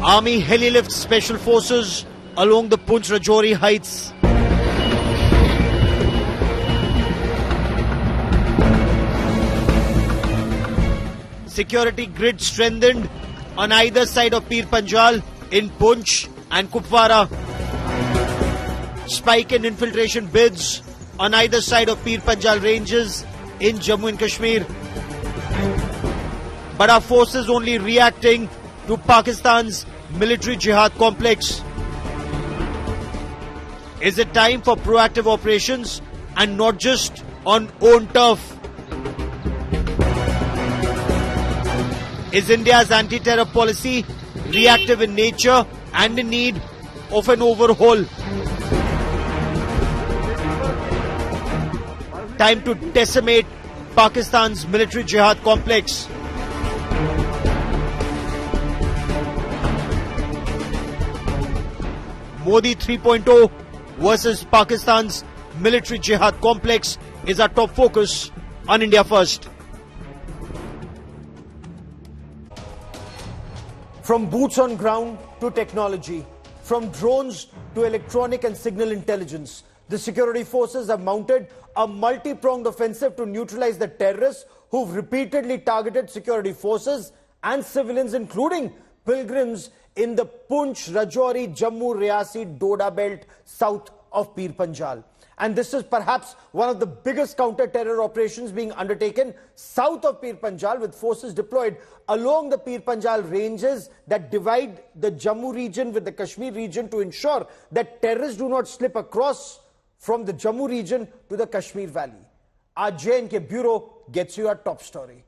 Army heli-lift special forces along the Poonch-Rajouri heights. Security grid strengthened on either side of Pir Panjal in Poonch and Kupwara. Spike and infiltration bids on either side of Pir Panjal ranges in Jammu and Kashmir. But our forces only reacting to Pakistan's military jihad complex. Is it time for proactive operations and not just on own turf? Is India's anti-terror policy reactive in nature and in need of an overhaul? Time to decimate Pakistan's military jihad complex. Modi 3.0 versus Pakistan's military jihad complex is our top focus on India First. From boots on ground to technology, from drones to electronic and signal intelligence, the security forces have mounted a multi-pronged offensive to neutralize the terrorists who've repeatedly targeted security forces and civilians, including pilgrims in the Poonch, Rajouri, Jammu, Reasi, Doda belt south of Pir Panjal. And this is perhaps one of the biggest counter-terror operations being undertaken south of Pir Panjal, with forces deployed along the Pir Panjal ranges that divide the Jammu region with the Kashmir region to ensure that terrorists do not slip across from the Jammu region to the Kashmir Valley. Our J&K Bureau gets you our top story.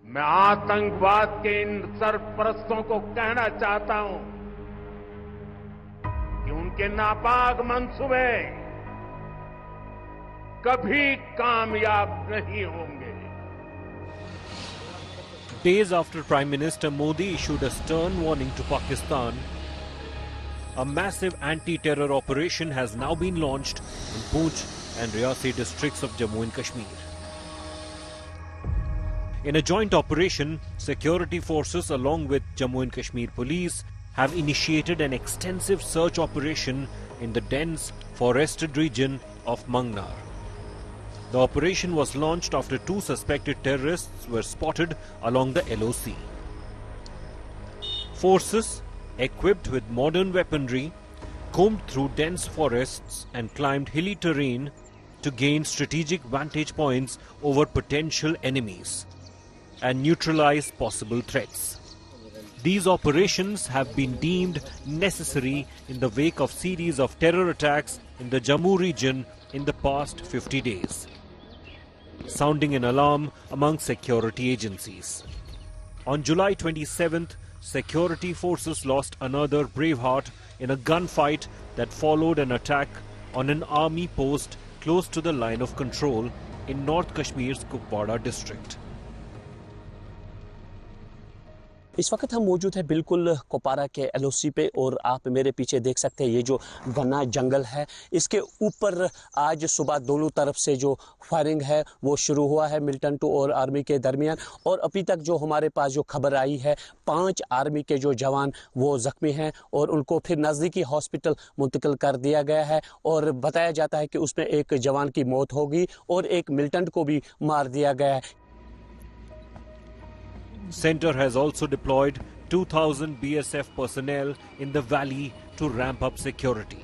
मैं आतंकवाद के इन सरपरस्तों को कहना चाहता हूं कि उनके नापाक मंसूबे कभी कामयाब नहीं होंगे. Days after Prime Minister Modi issued a stern warning to Pakistan, a massive anti-terror operation has now been launched in Poonch and Reasi districts of Jammu and Kashmir. In a joint operation, security forces along with Jammu and Kashmir police have initiated an extensive search operation in the dense forested region of Mangnar. The operation was launched after two suspected terrorists were spotted along the LOC. Forces, equipped with modern weaponry, combed through dense forests and climbed hilly terrain to gain strategic vantage points over potential enemies and neutralize possible threats. These operations have been deemed necessary in the wake of series of terror attacks in the Jammu region in the past 50 days, sounding an alarm among security agencies. On July 27th, security forces lost another braveheart in a gunfight that followed an attack on an army post close to the line of control in North Kashmir's Kupwara district. इस वक्त हम मौजूद है बिल्कुल कुपवारा के LOC पे और आप मेरे पीछे देख सकते हैं ये जो घना जंगल है इसके ऊपर आज सुबह दोनों तरफ से जो फायरिंग है वो शुरू हुआ है मिलिटेंट और आर्मी के दरमियान और अभी तक जो हमारे पास जो खबर आई है 5 आर्मी के जो जवान वो जख्मी हैं और उनको फिर नज़दीकी हॉस्पिटल मुंतकिल कर दिया गया है और बताया जाता है कि उसमें एक जवान की मौत होगी और एक मिलिटेंट को भी मार दिया गया है. Center has also deployed 2,000 BSF personnel in the valley to ramp up security.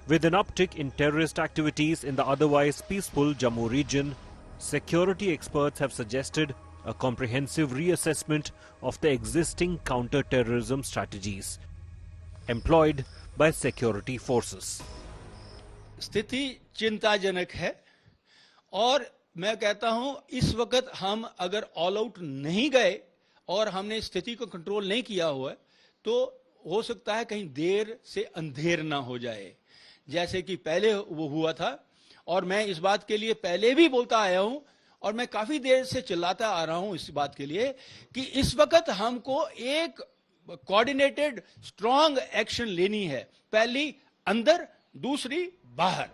With an uptick in terrorist activities in the otherwise peaceful Jammu region, security experts have suggested a comprehensive reassessment of the existing counter-terrorism strategies employed by security forces. स्थिति चिंताजनक है और मैं कहता हूं इस वक्त हम अगर ऑल आउट नहीं गए और हमने स्थिति को कंट्रोल नहीं किया हुआ है तो हो सकता है कहीं देर से अंधेर ना हो जाए जैसे कि पहले वो हुआ था. और मैं इस बात के लिए पहले भी बोलता आया हूं और मैं काफी देर से चिल्लाता आ रहा हूं इस बात के लिए कि इस वक्त हमको एक कोऑर्डिनेटेड स्ट्रांग एक्शन लेनी है. पहली अंदर, दूसरी बाहर.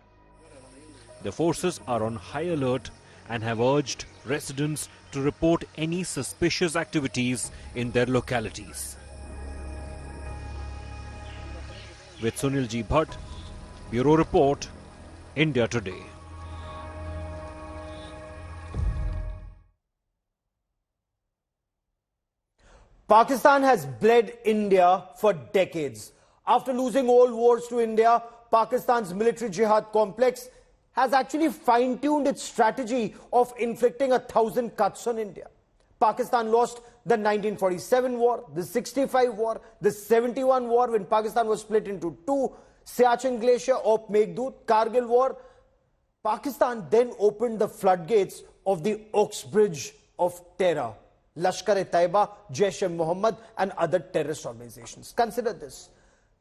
The forces are on high alert and have urged residents to report any suspicious activities in their localities. with Sunil G. Bhatt. Bureau Report, India Today. Pakistan has bled India for decades. After losing all wars to India, Pakistan's military jihad complex has actually fine-tuned its strategy of inflicting 1,000 cuts on India. Pakistan lost the 1947 war, the 65 war, the 71 war when Pakistan was split into two, Siachen Glacier, Op Meghdoot, Kargil war. Pakistan then opened the floodgates of the Oxbridge of terror. Lashkar-e-Taiba, Jaish-e-Mohammed and other terrorist organizations. Consider this.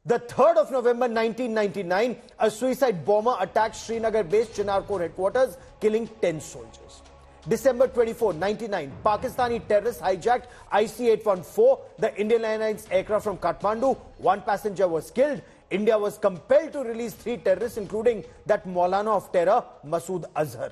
The 3rd of November 1999, a suicide bomber attacked Srinagar-based Chinar Corps headquarters, killing 10 soldiers. December 24, 1999, Pakistani terrorists hijacked IC-814, the Indian Airlines aircraft from Kathmandu. 1 passenger was killed. India was compelled to release 3 terrorists, including that Maulana of terror, Masood Azhar.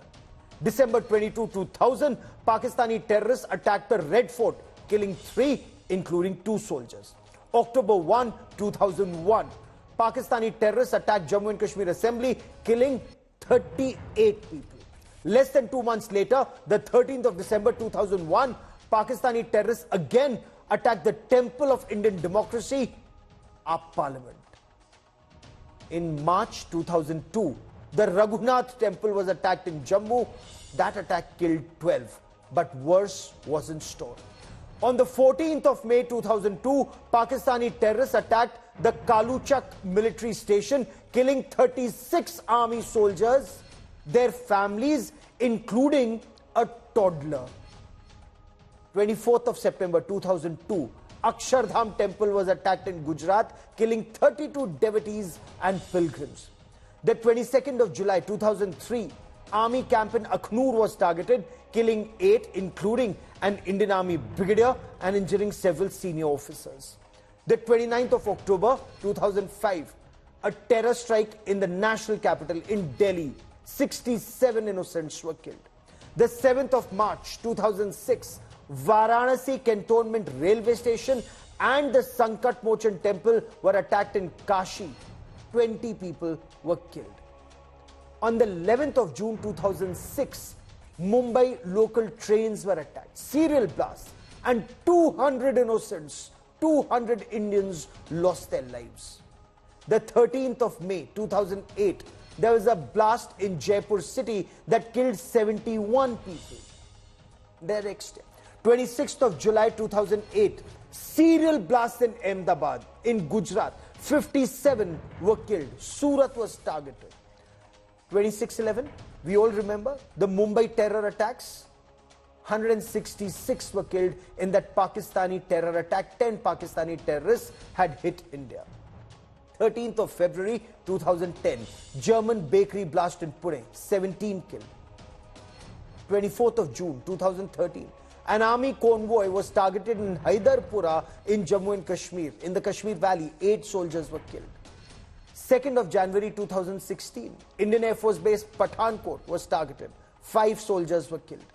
December 22, 2000, Pakistani terrorists attacked the Red Fort, killing 3, including 2 soldiers. October 1, 2001, Pakistani terrorists attacked Jammu and Kashmir Assembly, killing 38 people. Less than 2 months later, the 13th of December 2001, Pakistani terrorists again attacked the Temple of Indian Democracy, our parliament. In March 2002, the Raghunath temple was attacked in Jammu. That attack killed 12, but worse was in store. On the 14th of May 2002, Pakistani terrorists attacked the Kaluchak military station, killing 36 army soldiers, their families, including a toddler. 24th of September 2002, Akshardham temple was attacked in Gujarat, killing 32 devotees and pilgrims. The 22nd of July 2003, army camp in Akhnur was targeted, killing 8, including an Indian Army brigadier, and injuring several senior officers. The 29th of October 2005, a terror strike in the national capital in Delhi. 67 innocents were killed. The 7th of March 2006, Varanasi Cantonment Railway Station and the Sankat Mochan Temple were attacked in Kashi. 20 people were killed. On the 11th of June 2006, Mumbai local trains were attacked. Serial blasts, and 200 innocents, 200 Indians lost their lives. The 13th of May 2008, there was a blast in Jaipur city that killed 71 people. The next day, 26th of July 2008, serial blast in Ahmedabad. In Gujarat, 57 were killed. Surat was targeted. 26/11, we all remember the Mumbai terror attacks. 166 were killed in that Pakistani terror attack. 10 Pakistani terrorists had hit India. 13th of February 2010, German bakery blast in Pune. 17 killed. 24th of June 2013, an army convoy was targeted in Haidarpura in Jammu and Kashmir. In the Kashmir Valley, 8 soldiers were killed. 2nd of January 2016, Indian Air Force base Pathankot was targeted. 5 soldiers were killed.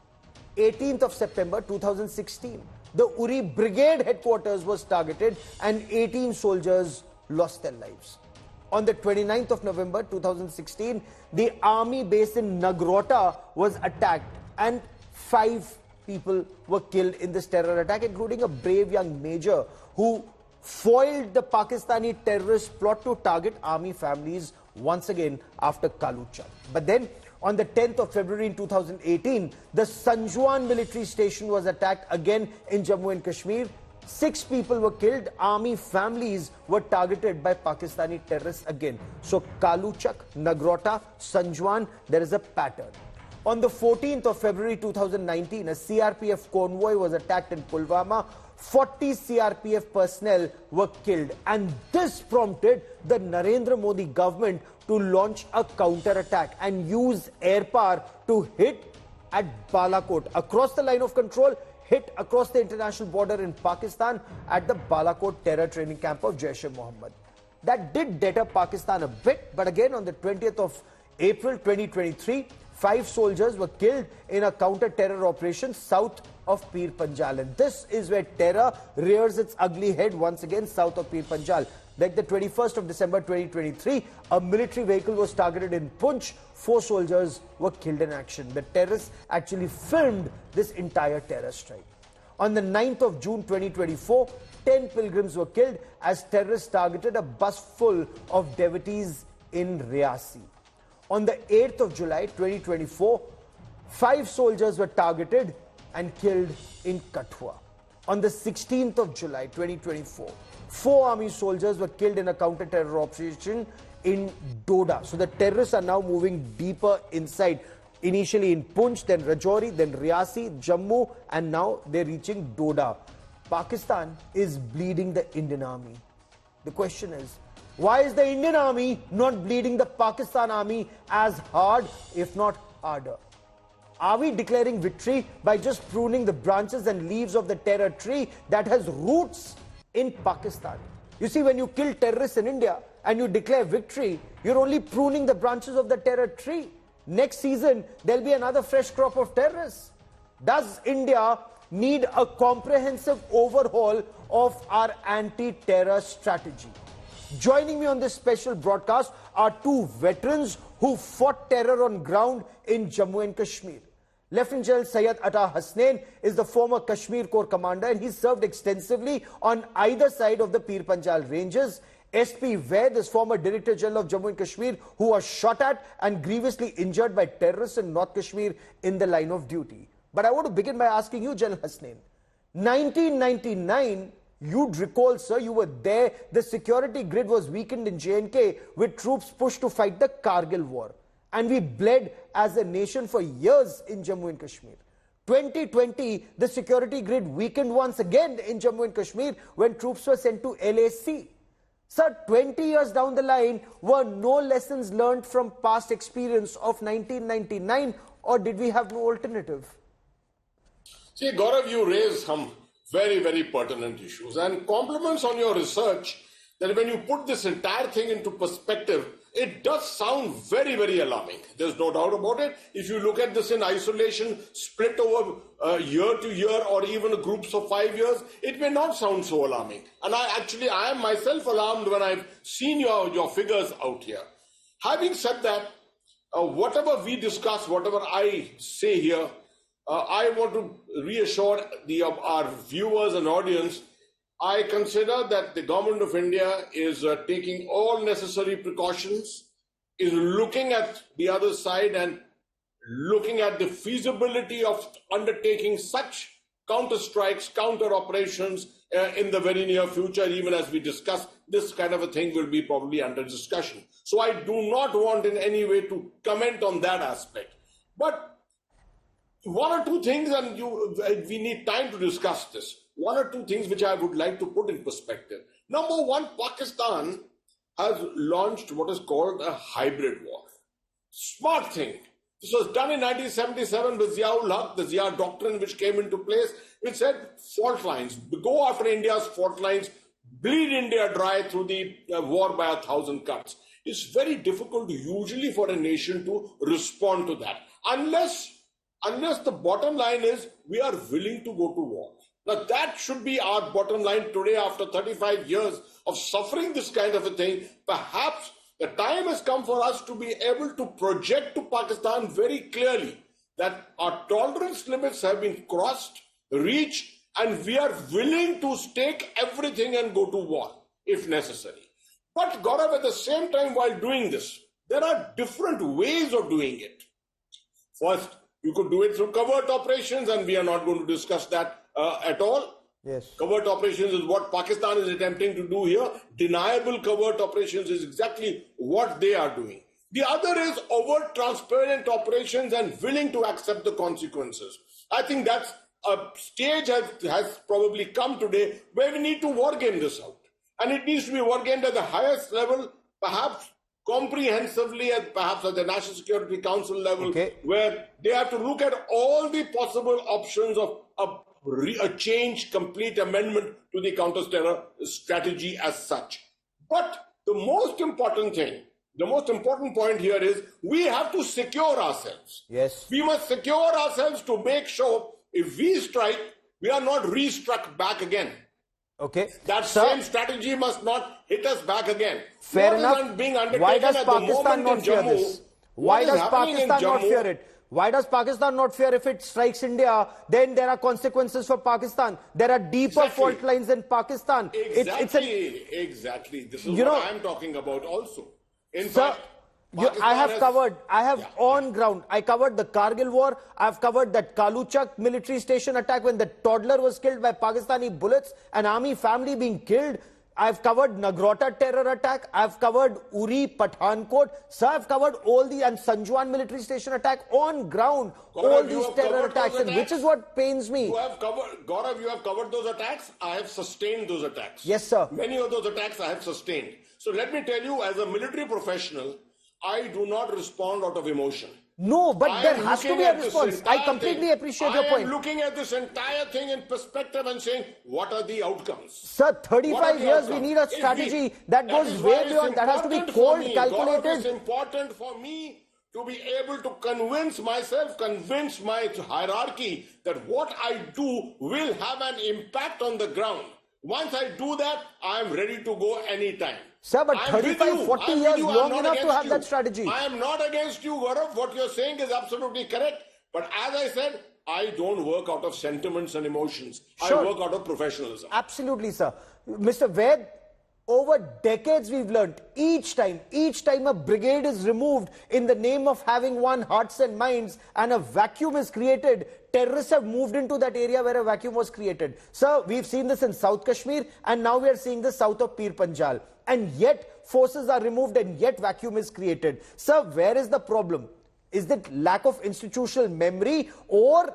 18th of September 2016, the Uri Brigade headquarters was targeted and 18 soldiers lost their lives. On the 29th of November 2016, the army base in Nagrota was attacked and 5 people were killed in this terror attack, including a brave young major who foiled the Pakistani terrorist plot to target army families once again after Kaluchak. But then, on the 10th of February in 2018, the Sanjuan military station was attacked again in Jammu and Kashmir. 6 people were killed. Army families were targeted by Pakistani terrorists again. So Kaluchak, Nagrota, Sanjuan, there is a pattern. On the 14th of February 2019, a CRPF convoy was attacked in Pulwama. 40 CRPF personnel were killed, and this prompted the Narendra Modi government to launch a counter-attack and use air power to hit at Balakot, across the line of control, hit across the international border in Pakistan at the Balakot terror training camp of Jaish-e-Mohammed. That did deter Pakistan a bit, but again on the 20th of April 2023, 5 soldiers were killed in a counter-terror operation south of Pir Panjal. And this is where terror rears its ugly head once again south of Pir Panjal. Like the 21st of December 2023, a military vehicle was targeted in Punch. 4 soldiers were killed in action. The terrorists actually filmed this entire terror strike. On the 9th of June 2024, 10 pilgrims were killed as terrorists targeted a bus full of devotees in Reactive. On the 8th of July 2024, 5 soldiers were targeted and killed in Kathua. On the 16th of July 2024, 4 army soldiers were killed in a counter-terror operation in Doda. So the terrorists are now moving deeper inside. Initially in Punch, then Rajouri, then Reactive, Jammu, and now they're reaching Doda. Pakistan is bleeding the Indian army. The question is, why is the Indian army not bleeding the Pakistan army as hard, if not harder? Are we declaring victory by just pruning the branches and leaves of the terror tree that has roots in Pakistan? You see, when you kill terrorists in India and you declare victory, you're only pruning the branches of the terror tree. Next season, there'll be another fresh crop of terrorists. Does India need a comprehensive overhaul of our anti-terror strategy? Joining me on this special broadcast are 2 veterans who fought terror on ground in Jammu and Kashmir. Lieutenant General Syed Atta Hasnain is the former Kashmir Corps commander and he served extensively on either side of the Pir Panjal ranges. SP Vaid is former Director General of Jammu and Kashmir who was shot at and grievously injured by terrorists in North Kashmir in the line of duty. But I want to begin by asking you, General Hasnain. 1999, you'd recall, sir, you were there. The security grid was weakened in J&K with troops pushed to fight the Kargil war. And we bled as a nation for years in Jammu and Kashmir. 2020, the security grid weakened once again in Jammu and Kashmir when troops were sent to LAC. Sir, 20 years down the line, were no lessons learned from past experience of 1999, or did we have no alternative? See, Gaurav, you raise some very, very pertinent issues and compliments on your research that when you put this entire thing into perspective, it does sound very, very alarming. There's no doubt about it. If you look at this in isolation, split over year to year or even groups of 5 years, it may not sound so alarming. And I am myself alarmed when I've seen your figures out here. Having said that, whatever we discuss, whatever I say here, I want to reassure our viewers and audience, I consider that the government of India is taking all necessary precautions, is looking at the other side and looking at the feasibility of undertaking such counter-strikes, counter-operations in the very near future. Even as we discuss, this kind of a thing will be probably under discussion. So I do not want in any way to comment on that aspect. But 1 or 2 things, and we need time to discuss this. 1 or 2 things which I would like to put in perspective. Number 1, Pakistan has launched what is called a hybrid war. Smart thing. This was done in 1977 with Ziaul Haq, the Zia doctrine which came into place, which said fault lines. Go after India's fault lines, bleed India dry through the war by 1,000 cuts. It's very difficult usually for a nation to respond to that. Unless the bottom line is we are willing to go to war. Now that should be our bottom line today after 35 years of suffering this kind of a thing. Perhaps the time has come for us to be able to project to Pakistan very clearly that our tolerance limits have been crossed, reached, and we are willing to stake everything and go to war if necessary. But Gaurav, at the same time while doing this, there are different ways of doing it. First, you could do it through covert operations, and we are not going to discuss that at all. Yes. Covert operations is what Pakistan is attempting to do here. Deniable covert operations is exactly what they are doing. The other is overt transparent operations and willing to accept the consequences. I think that's a stage has probably come today where we need to wargame this out. And it needs to be wargamed at the highest level, perhaps comprehensively, perhaps at the National Security Council level, where they have to look at all the possible options of a change, complete amendment to the counter-terror strategy as such. But the most important thing, the most important point here is we have to secure ourselves. Yes. We must secure ourselves to make sure if we strike, we are not re-struck back again. Okay. That Sir, same strategy must not hit us back again. fair What is enough. being undertaken Why does at the Pakistan moment not in fear Jammu? this? What Why is does happening in Pakistan not Jammu? fear it? Why does Pakistan not fear if it strikes India? Then there are consequences for Pakistan. There are deeper Exactly. fault lines in Pakistan. Exactly. This is what I am talking about also. In Sir, fact, I have covered, Yeah. on ground, I covered the Kargil war, I've covered that Kaluchak military station attack when the toddler was killed by Pakistani bullets, an army family being killed. I've covered Nagrota terror attack, I've covered Uri, Pathankot, sir, I've covered all the, and Sanjuan military station attack on ground, Gaurav, all you these have terror covered attacks, those and which is what pains me. Gaurav, you have covered those attacks. I have sustained those attacks. Yes, sir. Many of those attacks I have sustained. So let me tell you, as a military professional, I do not respond out of emotion. No, but I there am has to looking be a at this response. I entire completely thing. appreciate your I point. am looking at this entire thing in perspective and saying, what are the outcomes? Sir, What are 35 the years, we outcomes? need a If strategy that goes is why way it's beyond, that has to be important cold, for me, calculated. Gaurav, it's important for me to be able to convince myself, convince my hierarchy that what I do will have an impact on the ground. Once I do that, I am ready to go anytime. Sir, but I'm with 35, you. 40 I'm with years, you. I'm long not enough to against have you. that strategy. I am not against you, Gaurav. What you're saying is absolutely correct. But as I said, I don't work out of sentiments and emotions. Sure. I work out of professionalism. Absolutely, sir. Mr. Ved, over decades we've learned, each time a brigade is removed in the name of having won hearts and minds and a vacuum is created, terrorists have moved into that area where a vacuum was created. Sir, we've seen this in South Kashmir and now we are seeing this south of Pir Panjal. And yet forces are removed and yet vacuum is created. Sir, where is the problem? Is it lack of institutional memory, or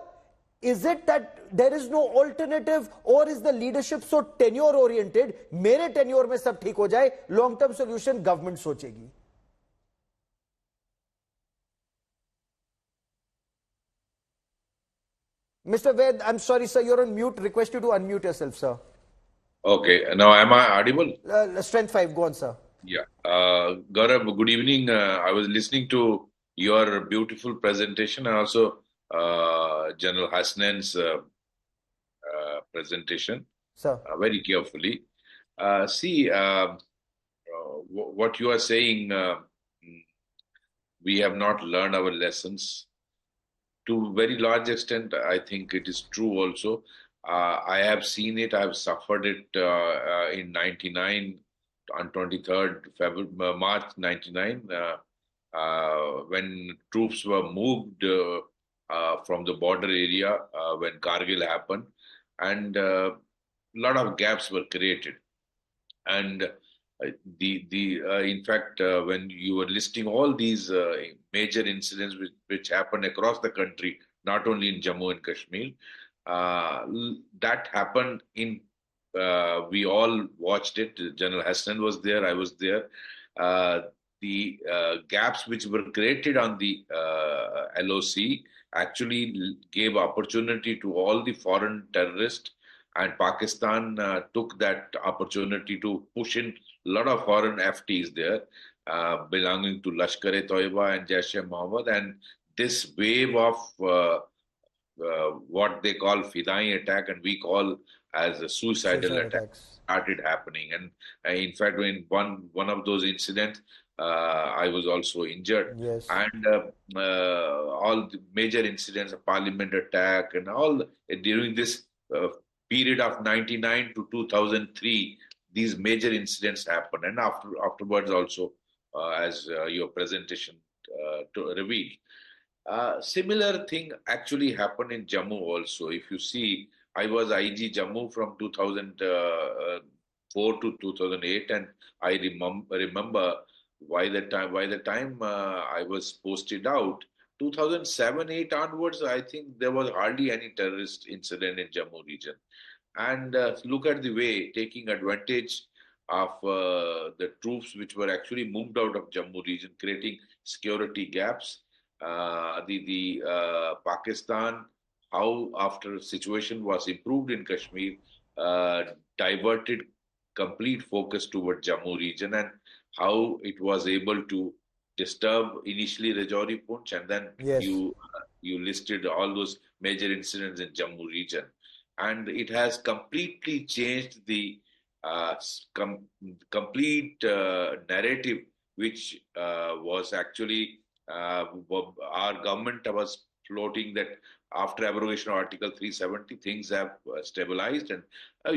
is it that there is no alternative, or is the leadership so tenure oriented? मेरे tenure में सब ठीक हो जाए, long term solution government सोचेगी. Mr. Ved, I'm sorry, sir, you're on mute. Request you to unmute yourself, sir. Okay, now am I audible? Strength 5, go on, sir. Yeah. Gaurav, good evening. I was listening to your beautiful presentation and also General Hassan's presentation Sir. very carefully. What you are saying, we have not learned our lessons. To a very large extent, I think it is true also. I have seen it, I have suffered it in 99, on 23rd February, March 99, when troops were moved from the border area when Kargil happened, and a lot of gaps were created. And in fact, when you were listing all these major incidents which happened across the country, not only in Jammu and Kashmir, that happened in. We all watched it. General Hassan was there. I was there. The gaps which were created on the LOC actually gave opportunity to all the foreign terrorists, and Pakistan took that opportunity to push in a lot of foreign FTs there, belonging to Lashkar-e-Toiba and Jaish-e-Mohammed, and this wave of what they call Fidai attack, and we call as a suicidal attack, started happening. And in fact, in one of those incidents, I was also injured. Yes. And all the major incidents, a parliament attack, and all during this period of 99 to 2003, these major incidents happened. And afterwards also, as your presentation revealed. Similar thing actually happened in Jammu also. If you see, I was IG Jammu from 2004 to 2008, and I remember by the time I was posted out, 2007-8 onwards, I think there was hardly any terrorist incident in Jammu region. And look at the way, taking advantage of the troops which were actually moved out of Jammu region, creating security gaps. Pakistan, how after situation was improved in Kashmir, diverted complete focus toward Jammu region, and how it was able to disturb initially Rajouri Poonch, and then Yes. you listed all those major incidents in Jammu region. and it has completely changed the complete narrative, which was actually our government was floating that after abrogation of Article 370, things have stabilized, and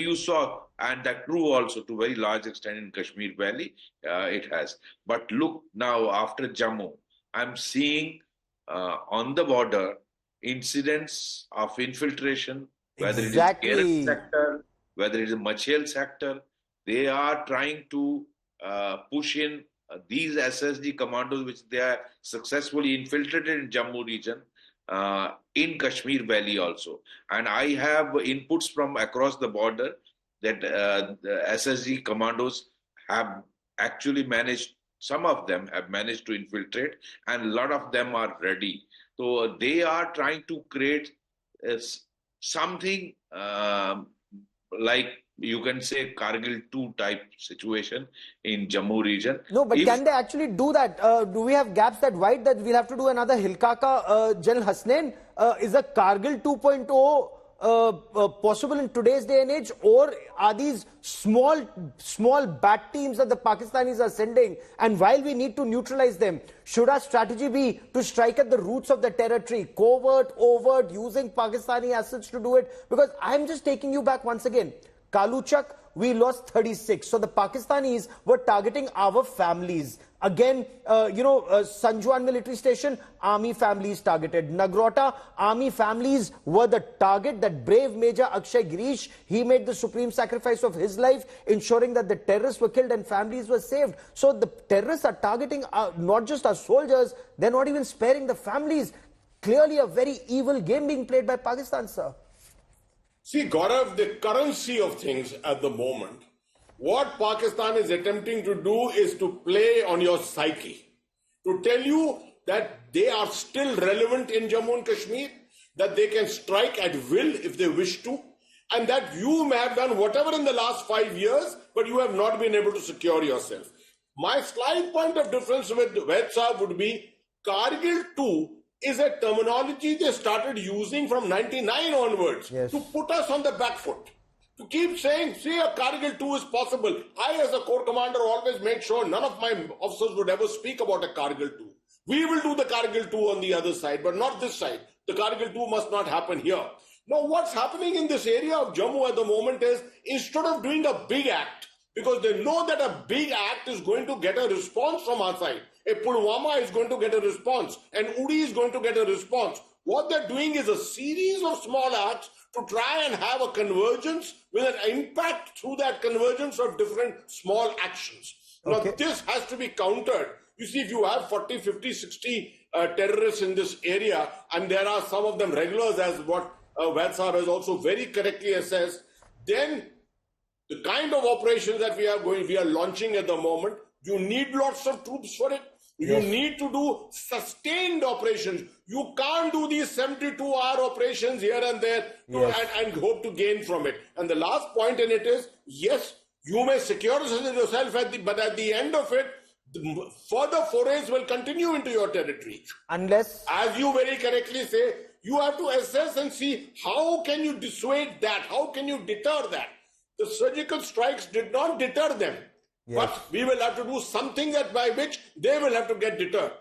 you saw, and that true also to very large extent in Kashmir Valley, it has. But look now, after Jammu, I'm seeing on the border incidents of infiltration, whether Exactly. it is Kerala sector, whether it is Machel sector. They are trying to push in these SSD commandos, which they are successfully infiltrated in Jammu region, in Kashmir Valley also. And I have inputs from across the border that the SSD commandos have actually managed, some of them have managed to infiltrate, and a lot of them are ready. So they are trying to create something like, you can say, Kargil 2 type situation in Jammu region. No, but can they actually do that? Do we have gaps that wide that we'll have to do another Hilkaka? General Hasnain, is a Kargil 2.0 possible in today's day and age, or are these small bat teams that the Pakistanis are sending, and while we need to neutralize them, should our strategy be to strike at the roots of the territory, covert, overt, using Pakistani assets to do it? Because I'm just taking you back once again. Kaluchak, we lost 36. So the Pakistanis were targeting our families. Again, Sanjuan military station, army families targeted. Nagrota, army families were the target. That brave Major Akshay Girish, he made the supreme sacrifice of his life, ensuring that the terrorists were killed and families were saved. So the terrorists are targeting not just our soldiers, they're not even sparing the families. Clearly a very evil game being played by Pakistan, sir. See, Gaurav, the currency of things at the moment, what Pakistan is attempting to do is to play on your psyche, to tell you that they are still relevant in Jammu and Kashmir, that they can strike at will if they wish to, and that you may have done whatever in the last 5 years, but you have not been able to secure yourself. My slight point of difference with Vaid would be Kargil 2 is a terminology they started using from 99 onwards to put us on the back foot. To keep saying, see, a Kargil 2 is possible. I, as a corps commander, always make sure none of my officers would ever speak about a Kargil 2. We will do the Kargil 2 on the other side, but not this side. The Kargil 2 must not happen here. Now, what's happening in this area of Jammu at the moment is, instead of doing a big act, because they know that a big act is going to get a response from our side. A Pulwama is going to get a response, and Uri is going to get a response. What they're doing is a series of small acts to try and have a convergence with an impact through that convergence of different small actions. Now, this has to be countered. You see, if you have 40, 50, 60 terrorists in this area, and there are some of them regulars, as what Vaid has also very correctly assessed, then the kind of operations that we are launching at the moment, you need lots of troops for it. You need to do sustained operations. You can't do these 72-hour operations here and there and hope to gain from it. And the last point in it is, yes, you may secure yourself, but at the end of it, further forays will continue into your territory. Unless, as you very correctly say, you have to assess and see how can you dissuade that? How can you deter that? The surgical strikes did not deter them. But we will have to do something that by which they will have to get deterred.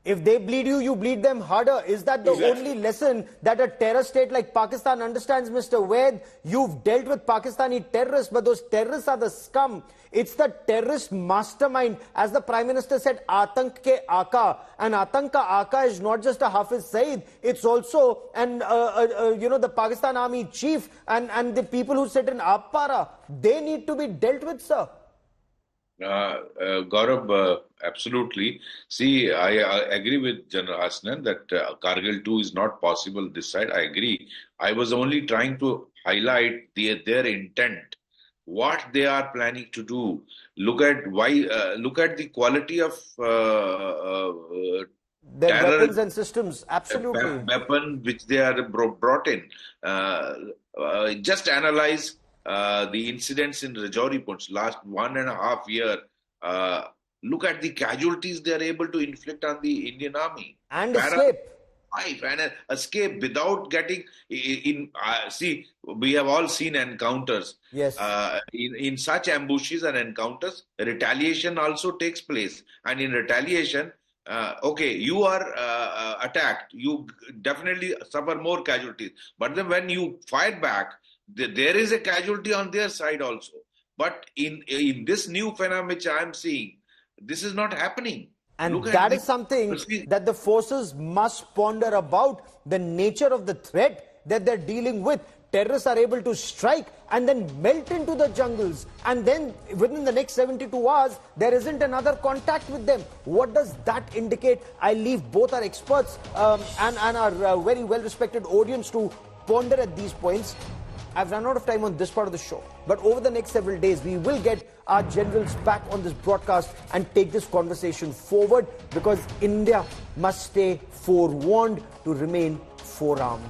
If they bleed you, you bleed them harder. Is that the only lesson that a terror state like Pakistan understands, Mr. Vaid? You've dealt with Pakistani terrorists, but those terrorists are the scum. It's the terrorist mastermind. As the Prime Minister said, Atank ke Aka. And Atank ka Aka is not just a Hafiz Saeed. It's also the Pakistan Army chief and the people who sit in Appara. They need to be dealt with, sir. Gaurav, absolutely. See, I agree with General Hasnan that Kargil 2 is not possible this side. I agree. I was only trying to highlight their intent, what they are planning to do. Look at the quality of their weapons and systems. Absolutely. Weapon which they are brought in. Just analyze the incidents in Rajouri Punch last 1.5 years. Look at the casualties they are able to inflict on the Indian Army. And escape. survive and escape without getting in. See, we have all seen encounters. Yes. In such ambushes and encounters, retaliation also takes place. And in retaliation, okay, you are attacked. You definitely suffer more casualties. But then when you fight back, there is a casualty on their side also. But in this new phenomenon which I am seeing, this is not happening. And that is something that the forces must ponder about, the nature of the threat that they're dealing with. Terrorists are able to strike and then melt into the jungles, and then within the next 72 hours, there isn't another contact with them. What does that indicate? I leave both our experts and our very well-respected audience to ponder at these points. I've run out of time on this part of the show, but over the next several days, we will get our generals back on this broadcast and take this conversation forward, because India must stay forewarned to remain forearmed.